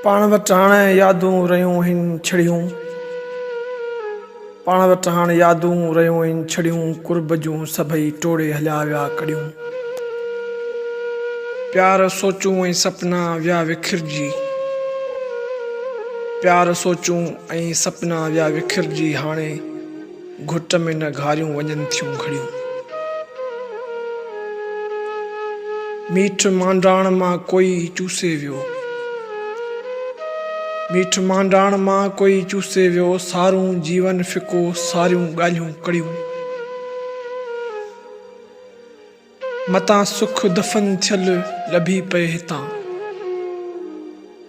पाण वटि हाणे यादूं रहियूं आहिनि छड़ियूं। पाण वटि हाणे यादूं रहियूं आहिनि छड़ियूं। कुर्ब जूं सभई टोड़े हलिया विया कड़ियूं। प्यार सोचूं ऐं सपना विया विखिरजी। प्यार सोचूं ऐं सपना विया विखिरजी। हाणे घुट में न घारियूं वञनि थियूं घड़ियूं। मीठ मांडाण मां कोई चूसे वियो। मीठ मांडाण मां कोई चूसे वियो। सारूं जीवन फिको सारियूं ॻाल्हियूं कड़ियूं। मतां सुख दफ़न थियल लभी पए हितां।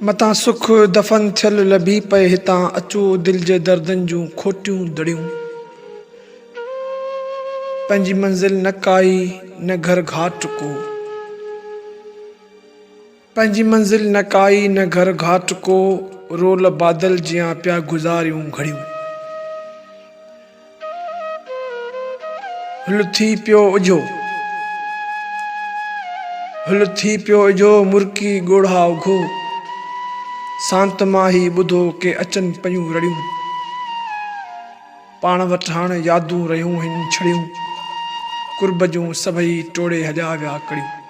मतां सुख दफ़न थियल लभी पए हितां। अचो दिल जे दर्दनि जूं खोटियूं दड़ियूं। पंहिंजी मंज़िल न काई न घर घाट को। पंहिंजी मंज़िल न काई न घर घाट को। रोल बादल जियां पिया गुज़ारियूं घड़ियूं। हुल थी पियो उजो। हुल थी पियो उजो मुर्की ॻोढ़ा उघो। सांत मां ही ॿुधो के अचनि पयूं रड़ियूं। पाण वटि हाणे यादूं रहियूं आहिनि छड़ियूं। कुर्ब जूं सभई टोड़े हलिया विया कड़ियूं।